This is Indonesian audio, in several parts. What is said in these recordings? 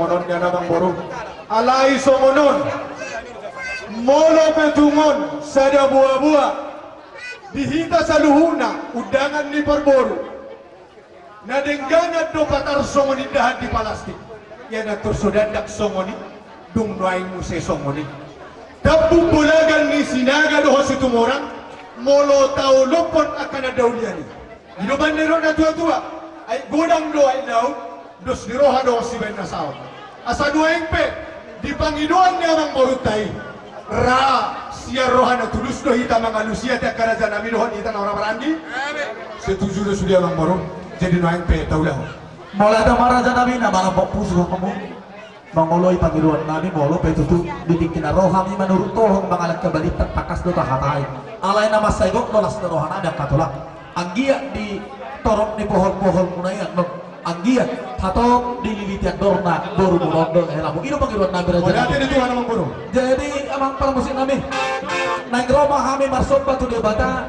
songonon niya namang boro. Alay songonon. Molo petungon sada buah-buah. Dihita sa luhuna udangan ni Parboro. Nadengganat do patar songoni dahan di palastik. Yan atur sodandak songoni dung nuaing muse songoni. Tapung bulagan ni sinaga doho situmorang molo tau lopon akan adauliani. Inuban nero na tua-tua ay godang do ay daw dos niroha do si ben nasaw. Asa duaing pe di pangiduan niya mang morutay. Ra siya roha na tulus do hita mga lusia ti kerajaan namin dohon hita na orang marandi. Setuju do sudia mang morut. Jadi nuaing pe taulah. Mulai ada maraja nabi na mga puso kamu mangoloy pangiluan nabi molo petutu dibikin rohani menurut tohong bangalan kebalitan takas do tahatai alay nama saygok nolas na rohana ada katolak anggia di torok ni pohon-pohon munayan no anggia tato dililitian dorna boru murondo helamu ino pangiluan nabi raja nabi itu mana mangkuru jadi amang para musim nabi naik roma kami marsok batu debata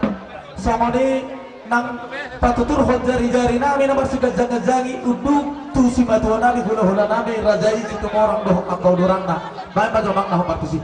sama di nang patutur hon jari-jari nami namar sudah jaga-jagi uduk tu si batuan nami hula-hula nami rajai situ orang doh akau dorang na baik pajomang nah partusi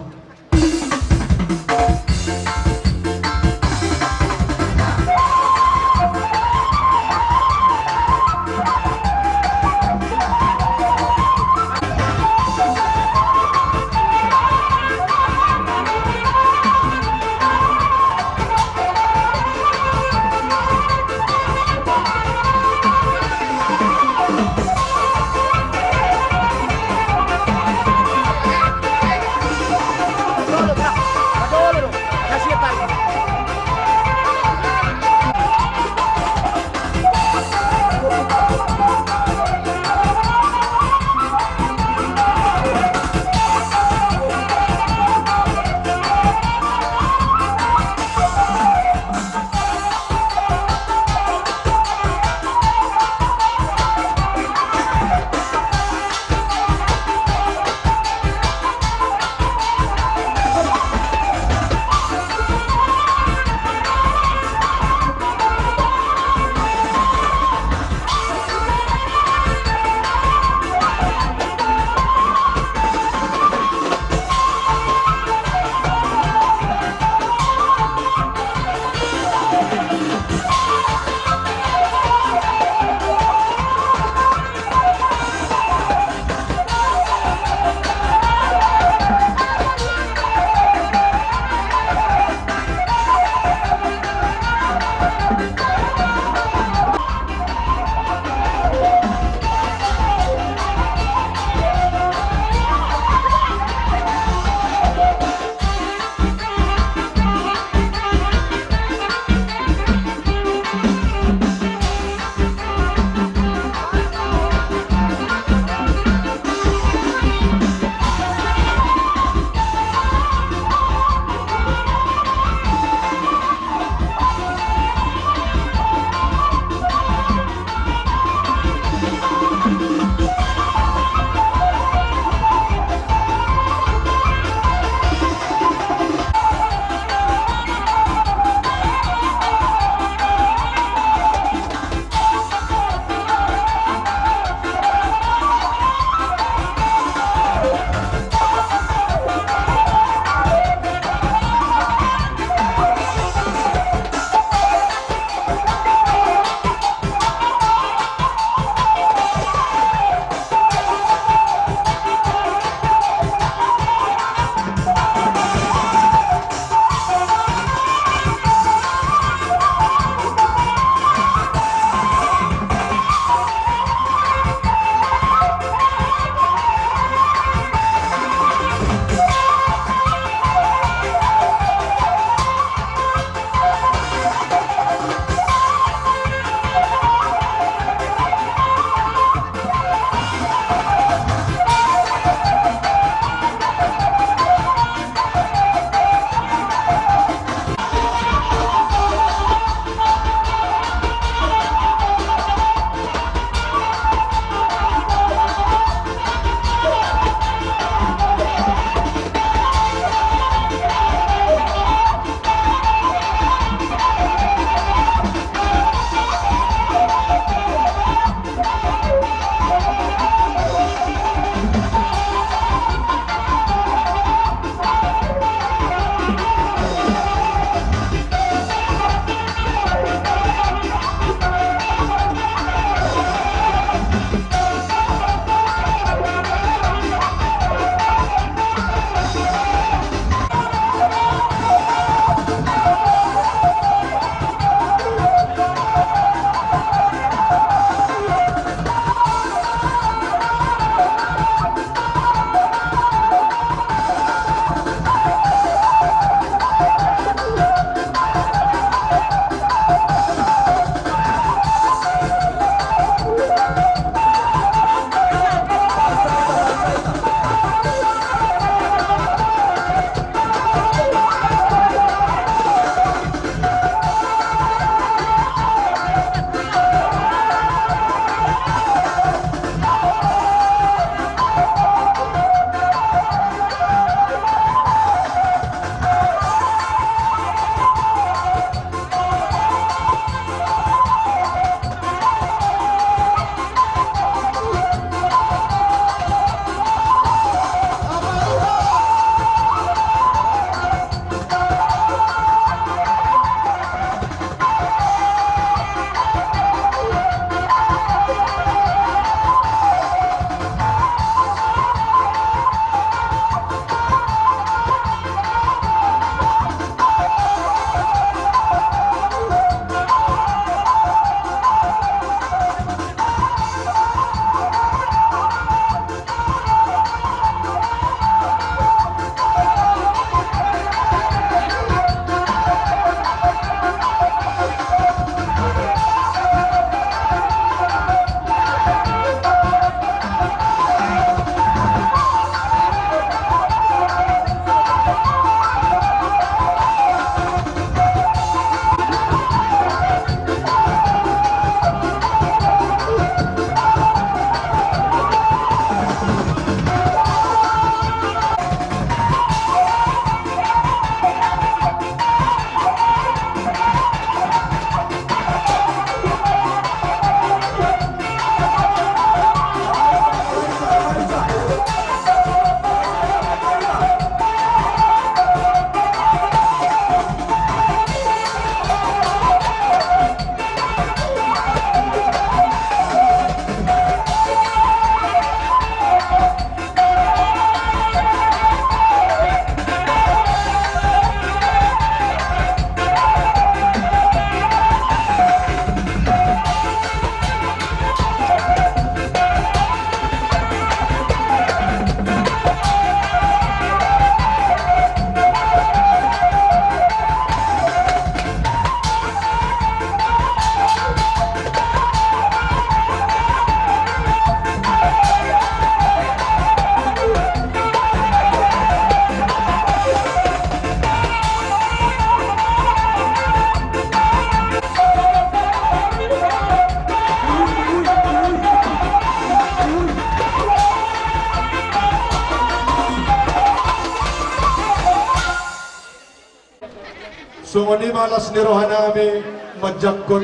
Sungoni malas ni rohanami majakon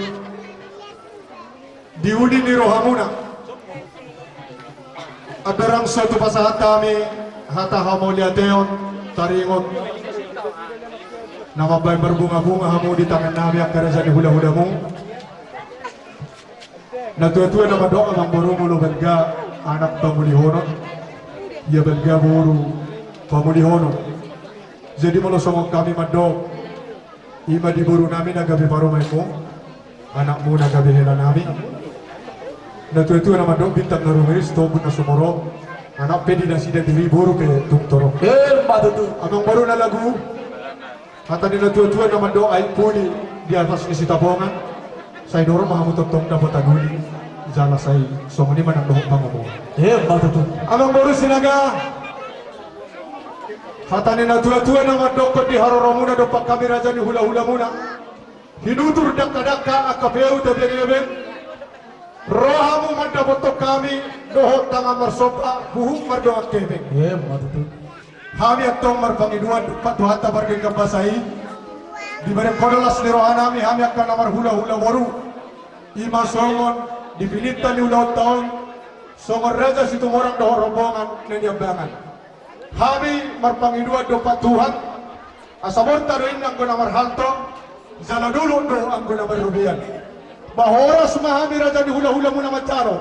diudi ni rohamuna. Adarang satu pasahat kami hata hamuliateon taringon. Namabay berbunga-bunga hamu di tangan nami akara sa hula-hula mo. Natuwa-tuwa na madoka ng buru mulo belga anak pamulihonon. Ya belga buru pamulihonon. Jadi mulo songong kami madok. Ima di buru namin nagabi parumay mo. Anak mo nagabi hila namin. Natuwa-tuwa na madok bintang na rumiris tobon na sumuro. Anak pedi na sida diri buru ke tungtoro. Matutu. Amang baru na lagu. Hata ni natuwa-tuwa na madok ay puli di atas ni si tabongan. Saya dorong mahamutotong na potaguli. Jala say songoni man ang dohong pangumo. Matutu. Amang baru sinaga. Hata ni natuwa-tuwa na madok di haroro muna do kami raja ni hula-hula muna. Hinutur dakka-dakka akapeu tabeng-ebeng. Rohamu mandabotok kami dohot tangan marsopa buhuk mardoa kebeng. Matutu. Kami atong marpangiduan patuhata bargeng kampasai. Di bareng kodolas ni rohanami kami akan namar hula-hula waru. Ima songon dipilita ni ulang tahun. Songon raja situ orang dohot rombongan nenyambangan. Kami marpangiduan do patuhan. Asabor taruin ang namar halto. Zala dulu do ang namar rubian. Bahoras mahami raja di hula-hula muna macaro.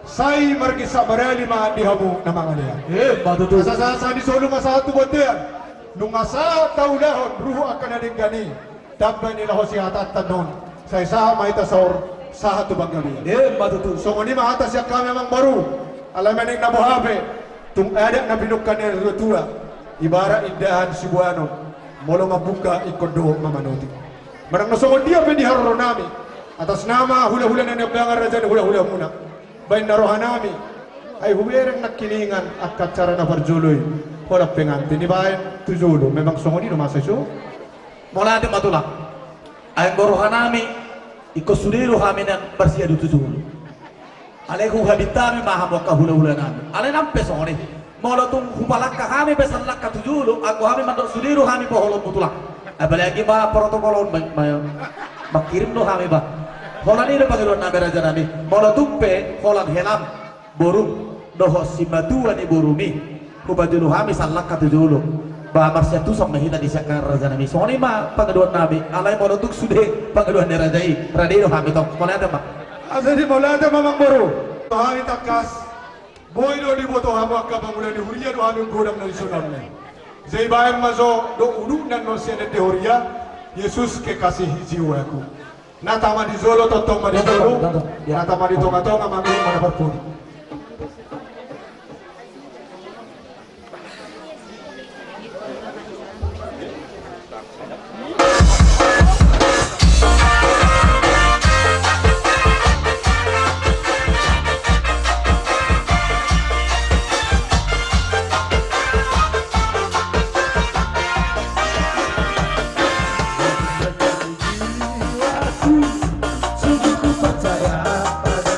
Say margisa barali ma dihabu na mga liyan. Matutu. Sa di solo masahat tubotian. Nung masahat taulahon, ruho akan ading gani. Dampay nila ho si hatat tanon. Sa isa maita saur sahat tubang gabi. Matutu. So ngani mahata siya kami amang baru. Alaman ng nabuhabe. Tung ada na pinukkan ni Rutua. Ibara indahan si Buano. Molo mabuka ikodo mamanoti. Marang nasungod dia pwede haroro nami. Atas nama hula-hula na nabangan raja na hula-hula muna. Bain narohan nami. Ay huwerang nakilingan at katsara na parjuloy. Wala pengantin. Di ba tujulo? Memang sungod di rumah sasyo? Mula natin matulak. Ay gorohan namin, ikosuliro kami ng barsiya dito tulo. Alay kung habitami mahamok ka hula-hula namin. Alay ng peso ni. Mula itong hupalak ka kami, besalak ka tujulo, ako kami mandok suliro kami po holong mutulak. Ay balagi ba protokolon makirim no kami ba? Holan ini Panginoon namin raja namin. Mula tumpe, holan helam, borong, doho si matua ni borumi. Kubajulo kami salak ka tujulo. Bahar siya tusok mahita di siya raja namin. So ini ma Panginoon namin. Alay mo tuk sude Panginoon ni rajai. Radino kami tong. Mula ada ba? Asa di mula ada mamang boro. Kami takas. Boy do di boto hamo ka pangula di huria do kami godam na isunod na. Zay bayang mazo do uduk nan no siya de huria. Yesus ke kasih jiwa aku. Natama di zolo totong ma di zolo. Natama di tonga-tonga mami mana perpuni. Sungguh ku percaya pada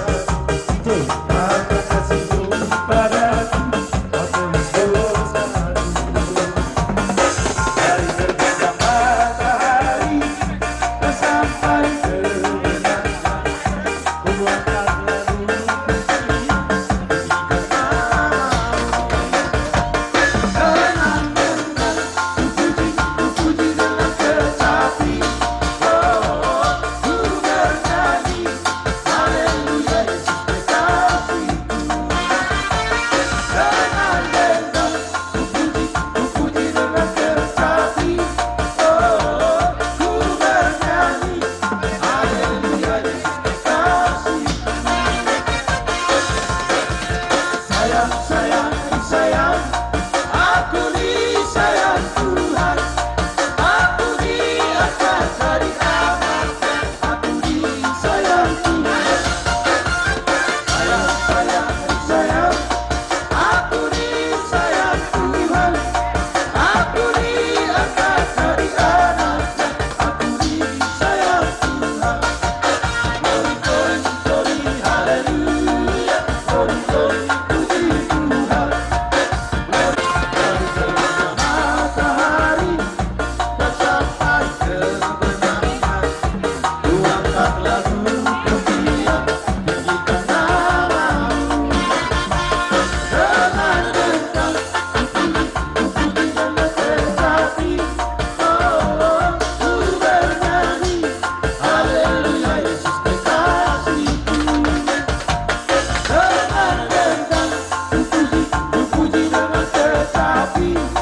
api